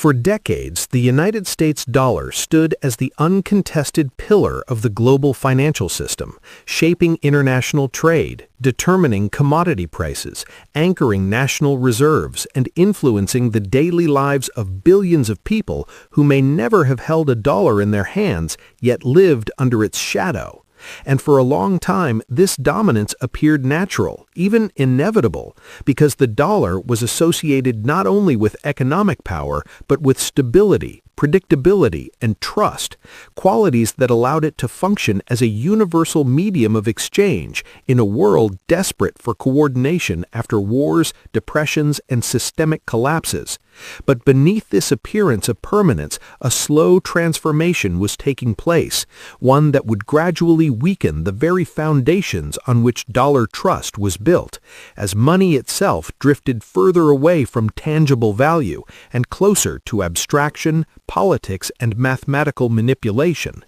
For decades, the United States dollar stood as the uncontested pillar of the global financial system, shaping international trade, determining commodity prices, anchoring national reserves, and influencing the daily lives of billions of people who may never have held a dollar in their hands, yet lived under its shadow. And for a long time, this dominance appeared natural, even inevitable, because the dollar was associated not only with economic power, but with stability, predictability, and trust, qualities that allowed it to function as a universal medium of exchange in a world desperate for coordination after wars, depressions, and systemic collapses. But beneath this appearance of permanence, a slow transformation was taking place, one that would gradually weaken the very foundations on which dollar trust was built, as money itself drifted further away from tangible value and closer to abstraction, politics, and mathematical manipulation.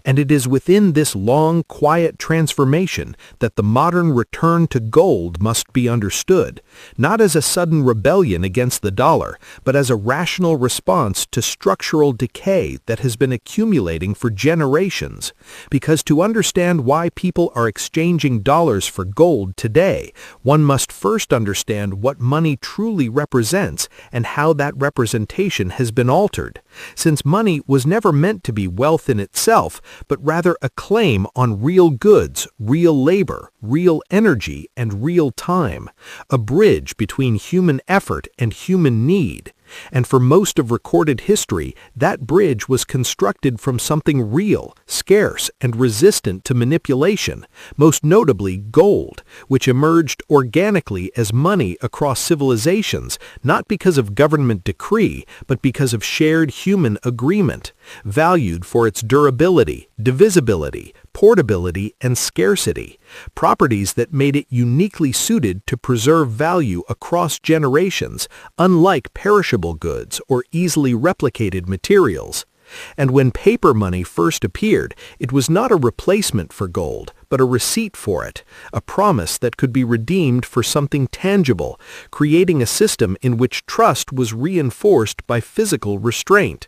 And it is within this long, quiet transformation that the modern return to gold must be understood, not as a sudden rebellion against the dollar, but as a rational response to structural decay that has been accumulating for generations. Because to understand why people are exchanging dollars for gold today, one must first understand what money truly represents and how that representation has been altered. Since money was never meant to be wealth in itself, but rather a claim on real goods, real labor, real energy, and real time, a bridge between human effort and human need. And for most of recorded history, that bridge was constructed from something real, scarce, and resistant to manipulation, most notably gold, which emerged organically as money across civilizations, not because of government decree, but because of shared human agreement, valued for its durability, divisibility, portability, and scarcity, properties that made it uniquely suited to preserve value across generations, unlike perishable goods or easily replicated materials. And when paper money first appeared, it was not a replacement for gold, but a receipt for it, a promise that could be redeemed for something tangible, creating a system in which trust was reinforced by physical restraint.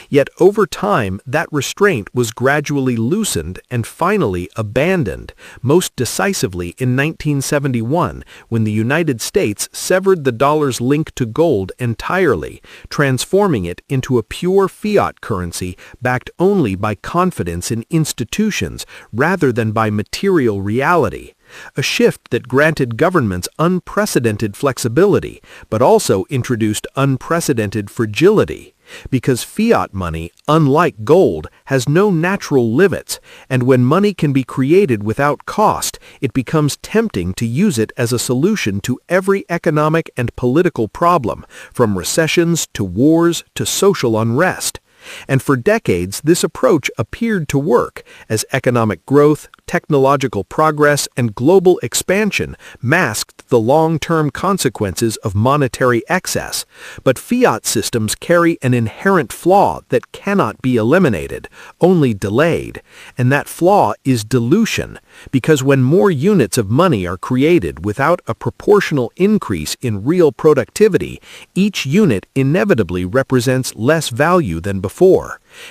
Yet over time, that restraint was gradually loosened and finally abandoned, most decisively in 1971, when the United States severed the dollar's link to gold entirely, transforming it into a pure fiat currency backed only by confidence in institutions rather than by material reality. A shift that granted governments unprecedented flexibility, but also introduced unprecedented fragility. Because fiat money, unlike gold, has no natural limits, and when money can be created without cost, it becomes tempting to use it as a solution to every economic and political problem, from recessions to wars to social unrest. And for decades, this approach appeared to work as economic growth, technological progress, and global expansion masked the long-term consequences of monetary excess. But fiat systems carry an inherent flaw that cannot be eliminated, only delayed. And that flaw is dilution, because when more units of money are created without a proportional increase in real productivity, each unit inevitably represents less value than before.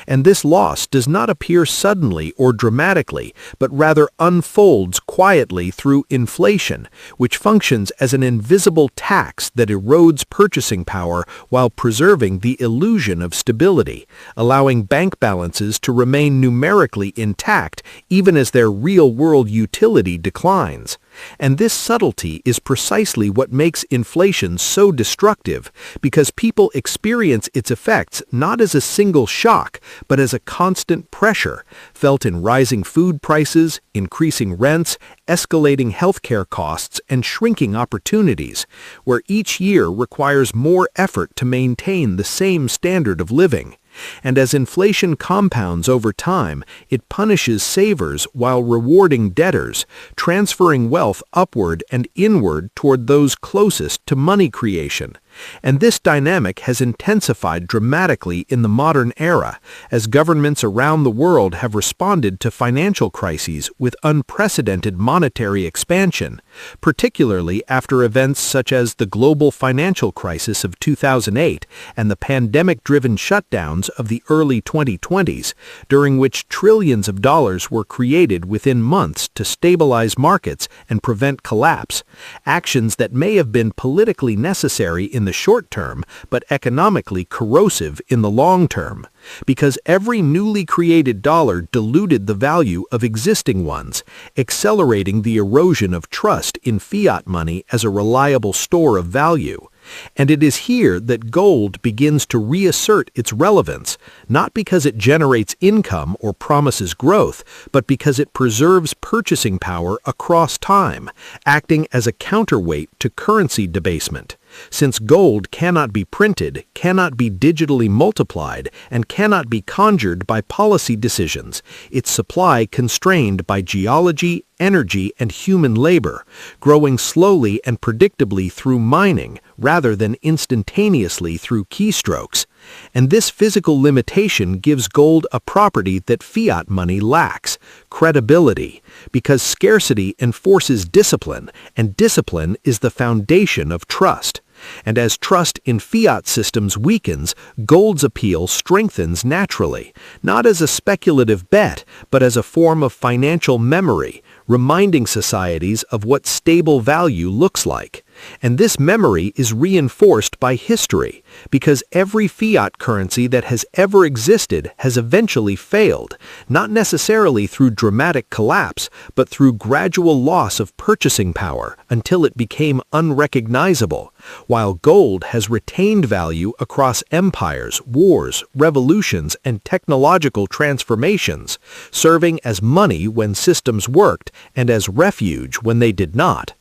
And this loss does not appear suddenly or dramatically, but rather unfolds quietly through inflation, which functions as an invisible tax that erodes purchasing power while preserving the illusion of stability, allowing bank balances to remain numerically intact even as their real-world utility declines. And this subtlety is precisely what makes inflation so destructive, because people experience its effects not as a single shock, but as a constant pressure, felt in rising food prices, increasing rents, escalating healthcare costs, and shrinking opportunities, where each year requires more effort to maintain the same standard of living. And as inflation compounds over time, it punishes savers while rewarding debtors, transferring wealth upward and inward toward those closest to money creation. And this dynamic has intensified dramatically in the modern era, as governments around the world have responded to financial crises with unprecedented monetary expansion, particularly after events such as the global financial crisis of 2008 and the pandemic-driven shutdowns of the early 2020s, during which trillions of dollars were created within months to stabilize markets and prevent collapse, actions that may have been politically necessary in the short term but economically corrosive in the long term, because every newly created dollar diluted the value of existing ones, accelerating the erosion of trust in fiat money as a reliable store of value. And it is here that gold begins to reassert its relevance, not because it generates income or promises growth, but because it preserves purchasing power across time, acting as a counterweight to currency debasement. Since gold cannot be printed, cannot be digitally multiplied, and cannot be conjured by policy decisions, its supply constrained by geology, energy, and human labor, growing slowly and predictably through mining rather than instantaneously through keystrokes. And this physical limitation gives gold a property that fiat money lacks: credibility, because scarcity enforces discipline, and discipline is the foundation of trust. And as trust in fiat systems weakens, gold's appeal strengthens naturally, not as a speculative bet, but as a form of financial memory, reminding societies of what stable value looks like. And this memory is reinforced by history, because every fiat currency that has ever existed has eventually failed, not necessarily through dramatic collapse, but through gradual loss of purchasing power until it became unrecognizable, while gold has retained value across empires, wars, revolutions, and technological transformations, serving as money when systems worked and as refuge when they did not.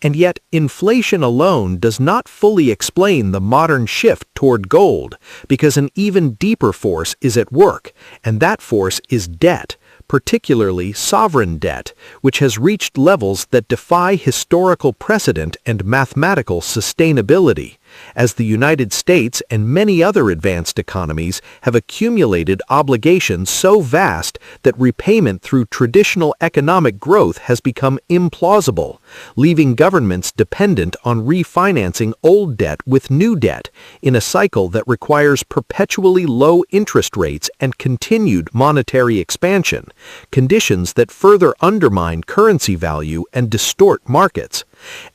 And yet, inflation alone does not fully explain the modern shift toward gold, because an even deeper force is at work, and that force is debt, particularly sovereign debt, which has reached levels that defy historical precedent and mathematical sustainability, as the United States and many other advanced economies have accumulated obligations so vast that repayment through traditional economic growth has become implausible, leaving governments dependent on refinancing old debt with new debt in a cycle that requires perpetually low interest rates and continued monetary expansion, conditions that further undermine currency value and distort markets.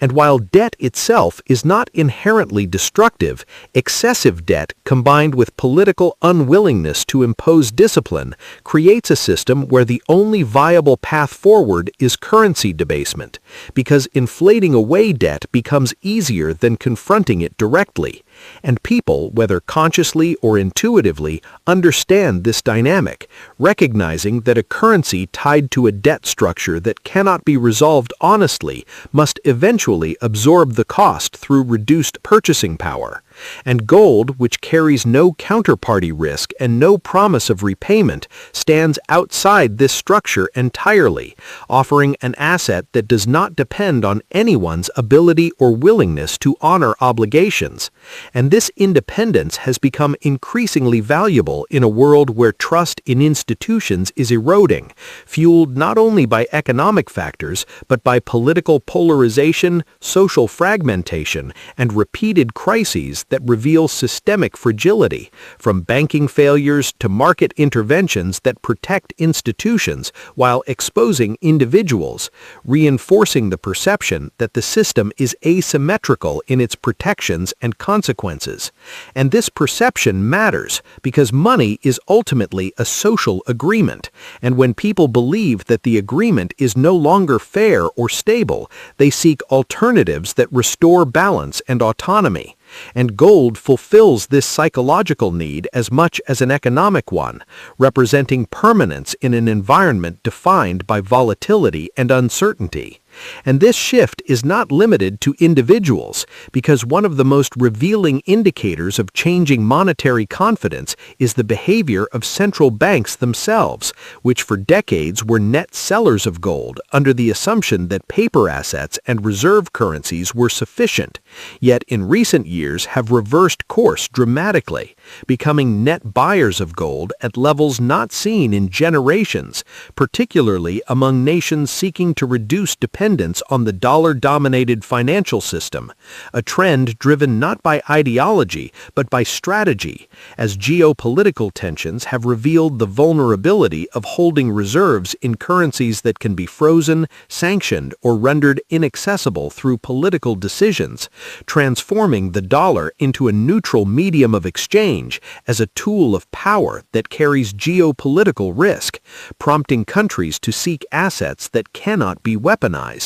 And while debt itself is not inherently destructive, excessive debt combined with political unwillingness to impose discipline creates a system where the only viable path forward is currency debasement, because inflating away debt becomes easier than confronting it directly. And people, whether consciously or intuitively, understand this dynamic, recognizing that a currency tied to a debt structure that cannot be resolved honestly must eventually absorb the cost through reduced purchasing power. And gold, which carries no counterparty risk and no promise of repayment, stands outside this structure entirely, offering an asset that does not depend on anyone's ability or willingness to honor obligations. And this independence has become increasingly valuable in a world where trust in institutions is eroding, fueled not only by economic factors, but by political polarization, social fragmentation, and repeated crises that reveal systemic fragility, from banking failures to market interventions that protect institutions while exposing individuals, reinforcing the perception that the system is asymmetrical in its protections and consequences. And this perception matters because money is ultimately a social agreement, and when people believe that the agreement is no longer fair or stable, they seek alternatives that restore balance and autonomy. And gold fulfills this psychological need as much as an economic one, representing permanence in an environment defined by volatility and uncertainty. And this shift is not limited to individuals, because one of the most revealing indicators of changing monetary confidence is the behavior of central banks themselves, which for decades were net sellers of gold under the assumption that paper assets and reserve currencies were sufficient, yet in recent years have reversed course dramatically, becoming net buyers of gold at levels not seen in generations, particularly among nations seeking to reduce dependency dependence on the dollar-dominated financial system, a trend driven not by ideology but by strategy, as geopolitical tensions have revealed the vulnerability of holding reserves in currencies that can be frozen, sanctioned, or rendered inaccessible through political decisions, transforming the dollar into a neutral medium of exchange as a tool of power that carries geopolitical risk, prompting countries to seek assets that cannot be weaponized.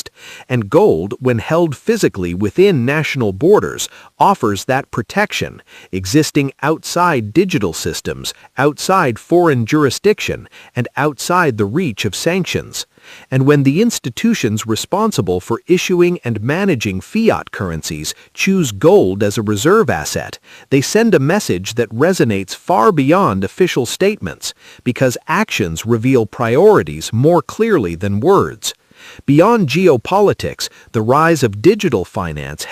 And gold, when held physically within national borders, offers that protection, existing outside digital systems, outside foreign jurisdiction, and outside the reach of sanctions. And when the institutions responsible for issuing and managing fiat currencies choose gold as a reserve asset, they send a message that resonates far beyond official statements, because actions reveal priorities more clearly than words. Beyond geopolitics, the rise of digital finance